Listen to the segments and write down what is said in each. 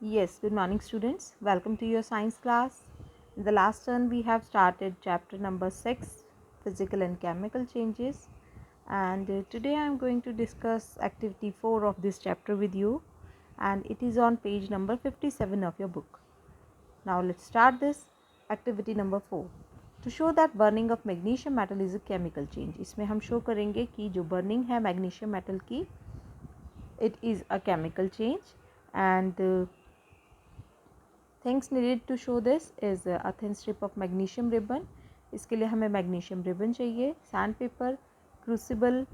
Yes, good morning students. Welcome to your science class. In the last turn we have started chapter number 6, physical and chemical changes, and today I am going to discuss activity 4 of this chapter with you, and it is on page number 57 of your book. Now let's start this activity number 4. To show that burning of magnesium metal is a chemical change. इसमें हम show करेंगे कि जो burning है magnesium metal की, it is a chemical change, and things needed to show this is a thin strip of magnesium ribbon. इसके लिए हमें magnesium ribbon चाहिए, sand paper, crucible,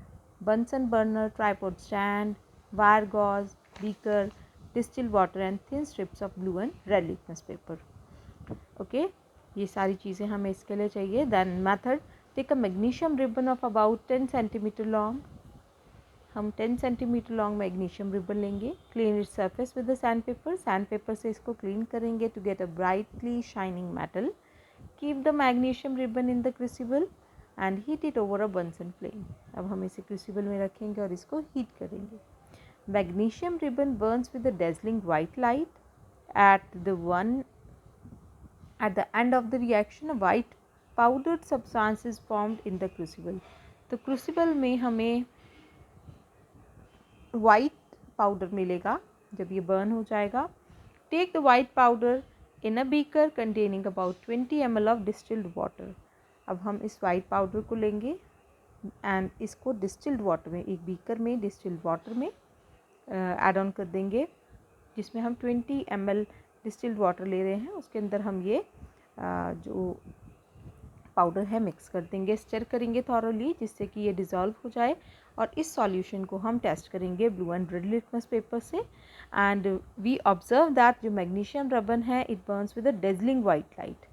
Bunsen burner, tripod stand, wire gauze, beaker, distilled water and thin strips of blue and red litmus paper. Okay, ये सारी चीज़ें हमें इसके लिए चाहिए. Then method: take a magnesium ribbon of about 10 centimeter long. हम 10 centimeter long magnesium ribbon लेंगे. Clean it surface with the sandpaper. Sandpaper से इसको क्लीन करेंगे to get a brightly shining metal. Keep the magnesium ribbon in the crucible and heat it over a Bunsen flame. अब हम इसे crucible में रखेंगे और इसको हीट करेंगे. Magnesium ribbon Burns with the dazzling white light at the end of the reaction. White powdered substance is formed in the crucible. तो crucible में हमें वाइट पाउडर मिलेगा जब ये बर्न हो जाएगा. Take the white powder in a beaker containing about 20 ml of distilled water. अब हम इस वाइट पाउडर को लेंगे एंड इसको डिस्टिल्ड वाटर में, एक बीकर में डिस्टिल्ड वाटर में ऐड ऑन कर देंगे, जिसमें हम 20 ml डिस्टिल्ड वाटर ले रहे हैं. उसके अंदर हम ये जो पाउडर है मिक्स कर देंगे. स्टर करेंगे थॉरोली जिससे कि ये डिज़ोल्व हो जाए. और इस सॉल्यूशन को हम टेस्ट करेंगे blue and red litmus paper से. एंड वी ऑब्जर्व दैट जो मैग्नीशियम रिबन है it Burns with a dazzling white light.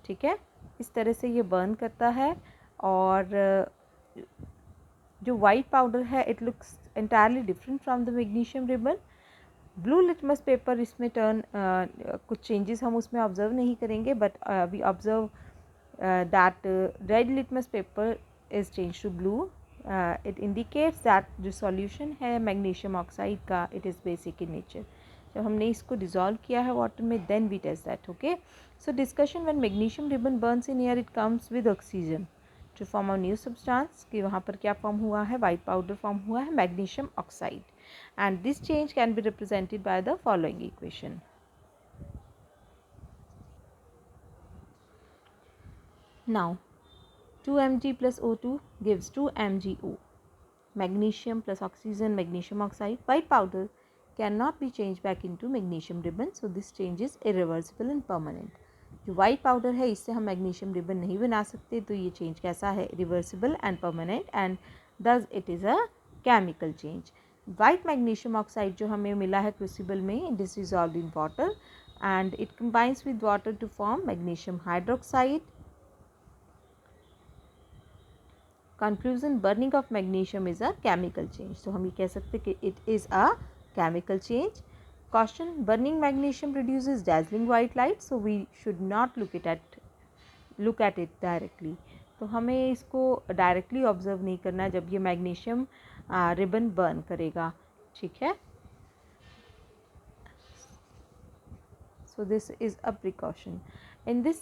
ठीक है, इस तरह से ये बर्न करता है. और जो वाइट पाउडर है it looks entirely different from the magnesium ribbon. Blue litmus paper इसमें कुछ चेंजेस हम उसमें ऑब्जर्व नहीं करेंगे, but we observe that red litmus paper is changed to blue. It indicates that जो solution है magnesium oxide का it is basic in nature. जब हमने इसको dissolve किया है water में then we test that. Okay, so discussion: when magnesium ribbon burns in air it comes with oxygen to form a new substance. कि वहाँ पर क्या form हुआ है, white powder form हुआ है magnesium oxide, and this change can be represented by the following equation. Now 2 Mg plus O2 gives 2 MgO. Magnesium plus oxygen, magnesium oxide. White powder cannot be changed back into magnesium ribbon, so this change is irreversible and permanent. जो white powder है इससे हम magnesium ribbon नहीं बना सकते, तो ये change कैसा है, reversible and permanent, and thus it is a chemical change. White magnesium oxide जो हमें मिला है crucible में, it is dissolved in water and it combines with water to form magnesium hydroxide. Conclusion: burning of magnesium is a chemical change. तो हम ये कह सकते कि it is a chemical change. Caution: burning magnesium produces dazzling white light, so we should not look at it directly. तो हमें इसको directly observe नहीं करना जब ये मैग्नीशियम रिबन बर्न करेगा. ठीक है, so this is a precaution. In the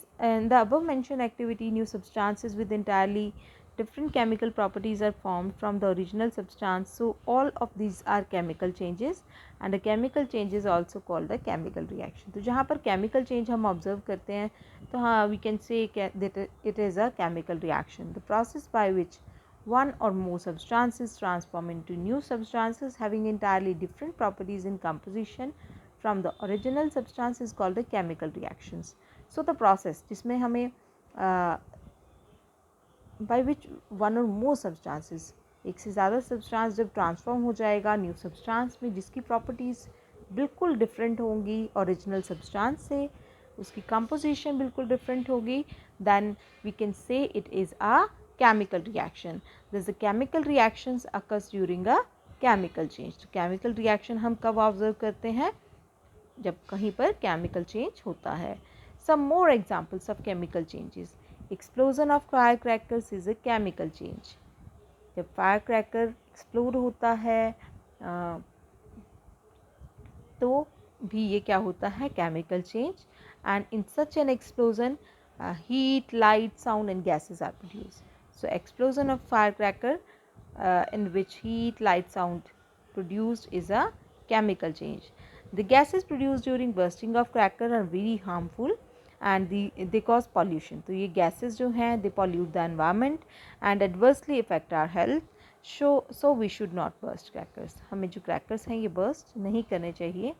above mentioned activity, new substances with entirely different chemical properties are formed from the original substance. So all of these are chemical changes, and a chemical change is also called the chemical reaction. तो जहाँ पर chemical change हम observe करते हैं तो हाँ, we can say that it is a chemical reaction. The process by which one or more substances transform into new substances having entirely different properties in composition from the original substance is called the chemical reactions. So the process जिसमें हमें by which one or more substances, एक से ज़्यादा substance जब transform हो जाएगा new substance में जिसकी प्रॉपर्टीज़ बिल्कुल डिफरेंट होंगी ओरिजिनल सब्सटेंस से, उसकी कंपोजिशन बिल्कुल डिफरेंट होगी, then we can say it is a chemical reaction. The chemical reactions occurs during a chemical change. तो chemical reaction हम कब ऑब्जर्व करते हैं, जब कहीं पर chemical change होता है. Some more examples of chemical changes. Explosion of firecrackers is a chemical change. जब firecracker explode होता है तो भी ये क्या होता है, chemical change. And in such an explosion heat, light, sound and gases are produced. So explosion of firecracker in which heat, light, sound produced is a chemical change. The gases produced during bursting of cracker are very harmful and they cause pollution. तो ये gases जो हैं they pollute the environment and adversely affect our health. So we should not burst crackers. हमें जो crackers हैं ये burst नहीं करने चाहिए.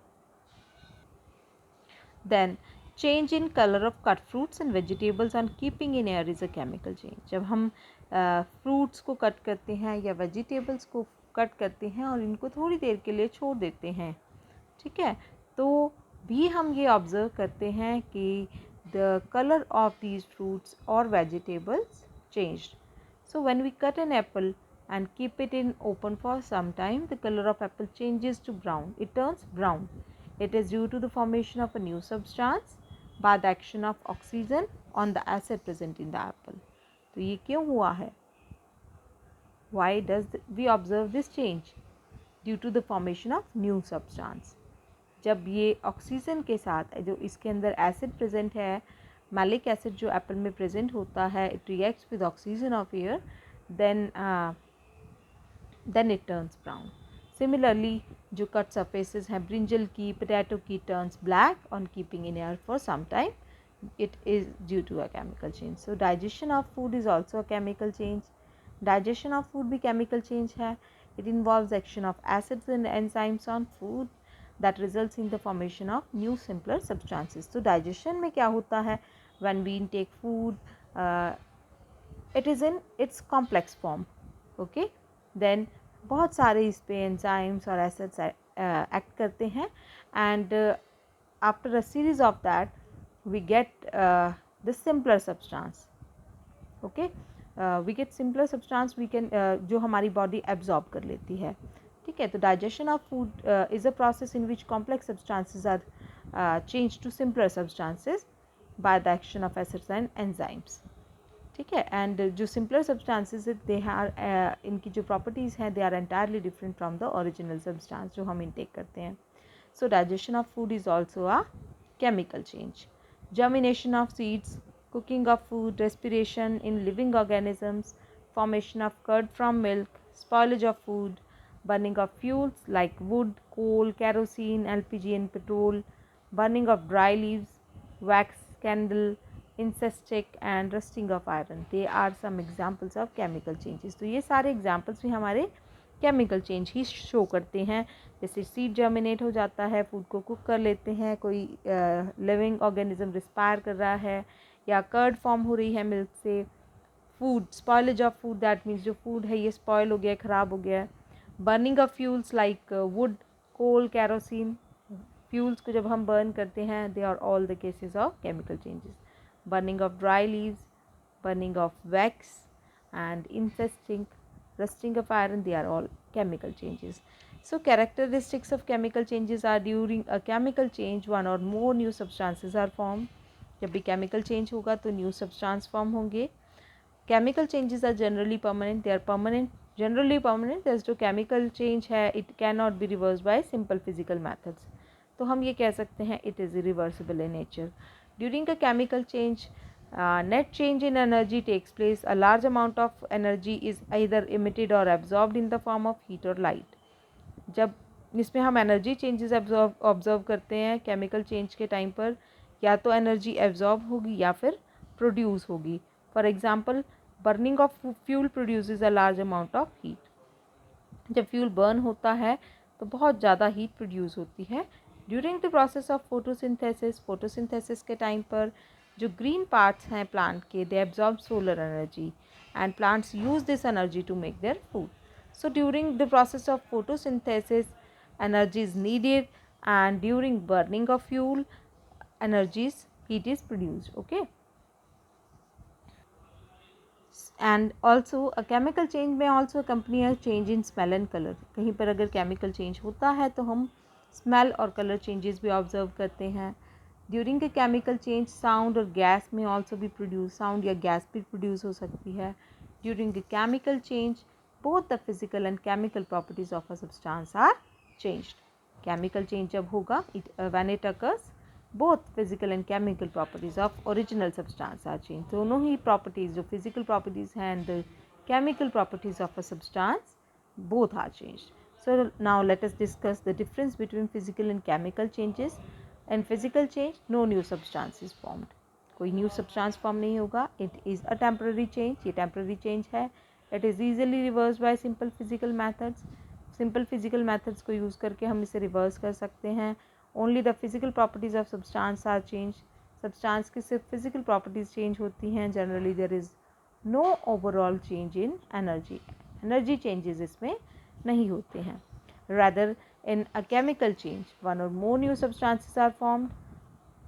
Then change in color of cut fruits and vegetables on keeping in air is a chemical change. जब हम fruits को कट करते हैं या वेजिटेबल्स को कट करते हैं और इनको थोड़ी देर के लिए छोड़ देते हैं, ठीक है, तो भी हम ये ऑब्ज़र्व करते हैं कि the colour of these fruits और vegetables changed. So when we cut an apple and keep it in open for some time, the color of apple changes to brown. It turns brown. It is due to the formation of a new substance by the action of oxygen on the acid present in the apple. तो ये क्यों हुआ है? Why does we observe this change? Due to the formation of new substance. जब ये oxygen के साथ जो इसके अंदर एसिड प्रेजेंट है, मैलिक एसिड जो एप्पल में प्रेजेंट होता है, it reacts with oxygen of air, then it turns brown. Similarly, जो कट surfaces हैं ब्रिंजल की, पोटैटो की, turns black on keeping in air for some time. It is due to a chemical change. So digestion of food is also a chemical change. Digestion of food भी chemical change है. It involves action of acids and enzymes on food that results in the formation of new simpler substances. तो digestion में क्या होता है? When we intake food, it is in its complex form. Okay, then बहुत सारे इस पे enzymes और acids act करते हैं and after a series of that we get the simpler substance. Okay, we get simpler substance we can जो हमारी body absorb कर लेती है, ठीक है. तो digestion of food is a process in which complex substances are changed to simpler substances by the action of acids and enzymes, ठीक है. एंड जो सिंपलर सब्सटेंसेस दे आर इनकी जो प्रॉपर्टीज़ हैं they are entirely different from the original substance जो हम intake करते हैं. So digestion of food is also a chemical change. Germination of seeds, cooking of food, respiration in living organisms, formation of curd from milk, spoilage of food, burning of fuels like wood, coal, kerosene, LPG and petrol, burning of dry leaves, wax, candle, incestic and rusting of iron. They are some examples of chemical changes. तो ये सारे examples भी हमारे chemical change ही show करते हैं. जैसे seed germinate हो जाता है, फूड को कुक कर लेते हैं, कोई लिविंग ऑर्गेनिज्म रिस्पायर कर रहा है, या कर्ड फॉर्म हो रही है मिल्क से. Food, spoilage of food, that means जो फूड है ये स्पॉइल हो गया, ख़राब हो गया. Burning of fuels like wood, coal, kerosene. Fuels को जब हम बर्न करते हैं they are all the cases of chemical changes. Burning of dry leaves, burning of wax and incesting, rusting of iron, they are all chemical changes. So characteristics of chemical changes are during a chemical change one or more new substances are formed. जब भी chemical change होगा तो new substance form होंगे. Chemical changes are generally permanent, they are permanent, generally permanent. जैसे जो chemical change है it cannot be reversed by simple physical methods. तो हम ये कह सकते हैं it is irreversible in nature. During a chemical change, net change in energy takes place. A large amount of energy is either emitted or absorbed in the form of heat or light. जब इसमें हम energy changes observe करते हैं chemical change के time पर, या तो energy absorb होगी या फिर प्रोड्यूस होगी. For example, burning of fuel produces a large amount of heat. जब फ्यूल बर्न होता है तो बहुत ज़्यादा हीट प्रोड्यूस होती है. During the process of photosynthesis के टाइम पर जो ग्रीन पार्ट्स हैं प्लांट के, they absorb solar energy and plants use this energy to make their food. So during the process of photosynthesis energy is needed and during burning of fuel energies heat is produced. Okay, and also a chemical change में also accompany a change in smell and colour. कहीं पर अगर chemical change होता है तो हम smell और colour changes भी ऑब्जर्व करते हैं. During a chemical change sound और गैस में ऑल्सो भी प्रोड्यूस, साउंड या गैस भी प्रोड्यूस हो सकती है. During a chemical change both the physical and chemical properties of a substance are changed. Chemical change जब होगा, when it occurs both physical and chemical properties of original substance are change. दोनों ही properties जो physical properties हैं and the chemical properties of a substance both are changed. So now let us discuss the difference between physical and chemical changes. In physical change, no new substance is formed. कोई new substance form नहीं होगा. It is a temporary change. ये temporary change है. It is easily reversed by simple physical methods. Simple physical methods को use करके हम इसे reverse कर सकते हैं. Only the physical properties of substance are changed. Substance की सिर्फ physical properties change होती हैं. Generally there is no overall change in energy changes इसमें नहीं होते हैं. Rather in a chemical change one or more new substances are formed.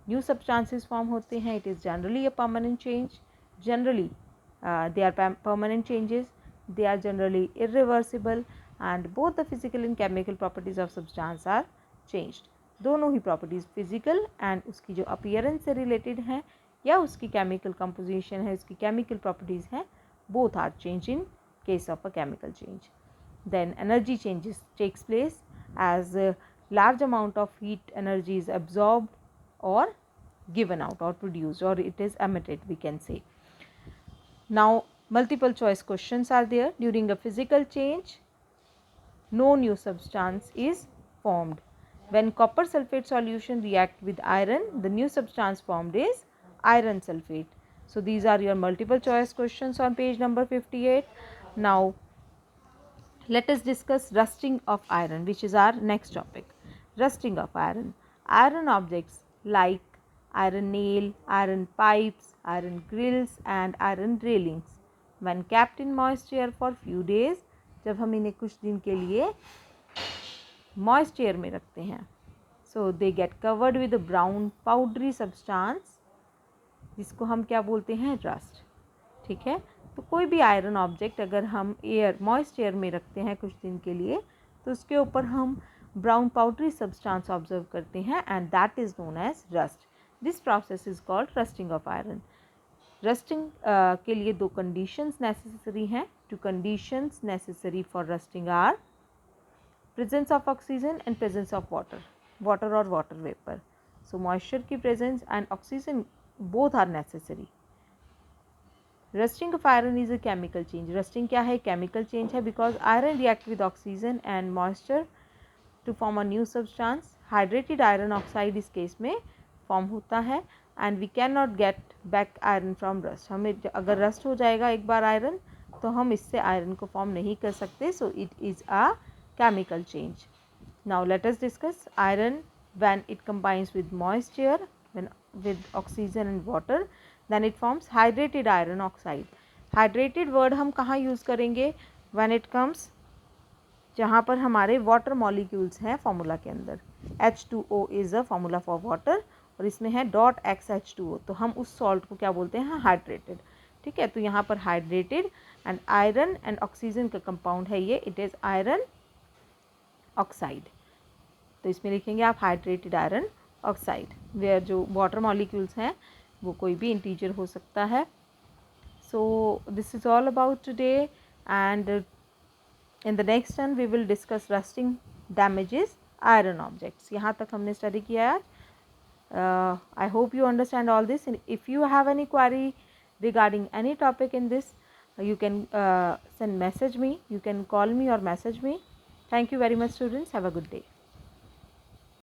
New substances form होते हैं. It is generally a permanent change. Generally they are permanent changes. They are generally irreversible and both the physical and chemical properties of substance are changed. दोनों ही properties physical and उसकी जो appearance से related हैं या उसकी chemical composition है, उसकी केमिकल प्रॉपर्टीज़ हैं, both are change in case of a chemical change. Then energy changes takes place as large amount of heat energy is absorbed और given out or produced or it is emitted, we can say. Now multiple choice questions are there. During a physical change, no new substance is formed. When copper sulfate solution react with iron, the new substance formed is iron sulfate. So these are your multiple choice questions on page number 58. Now let us discuss rusting of iron, which is our next topic. Rusting of iron. Iron objects like iron nail, iron pipes, iron grills and iron railings, when kept in moist air for few days, जब हम इन्हें कुछ दिन के लिए moist air में रखते हैं, so they get covered with a brown powdery substance, जिसको हम क्या बोलते हैं, रस्ट. ठीक है. तो कोई भी आयरन ऑब्जेक्ट अगर हम मॉइस्ट एयर में रखते हैं कुछ दिन के लिए, तो उसके ऊपर हम ब्राउन पाउडरी सब्सटेंस ऑब्जर्व करते हैं and that is known as rust. This process is called rusting of iron. Rusting के लिए दो कंडीशंस नेसेसरी हैं. Two conditions necessary for rusting are presence of oxygen and presence of water और water vapour. So moisture की presence and oxygen both are necessary. Rusting of iron is a chemical change. Rusting क्या है, chemical change है, because iron react with oxygen and moisture to form a new substance. Hydrated iron oxide इस case में form होता है and we cannot get back iron from rust. हमें अगर rust हो जाएगा एक बार आयरन, तो हम इससे आयरन को फॉर्म नहीं कर सकते. So it is a chemical change. Now let us discuss iron when it combines with moist air, when with oxygen and water, then it forms hydrated iron oxide. Hydrated word हम कहाँ use करेंगे, when it comes जहाँ पर हमारे water molecules हैं formula के अंदर. H2O is a formula for water और इसमें है .XH2O, तो हम उस सॉल्ट को क्या बोलते हैं, हाइड्रेटेड. ठीक है. तो यहाँ पर hydrated and iron and oxygen का कंपाउंड है ये, इट इज़ आयरन ऑक्साइड. तो इसमें लिखेंगे आप हाइड्रेटेड आयरन ऑक्साइड, वेयर जो वाटर मॉलिक्यूल्स हैं वो कोई भी इंटीजर हो सकता है. So this is all about today and in the next one we will discuss rusting damages iron objects. यहाँ तक हमने स्टडी किया है. I hope you understand all this. If you have any query regarding any topic in this, you can send message me, you can call me or message me. Thank you very much students, have a good day.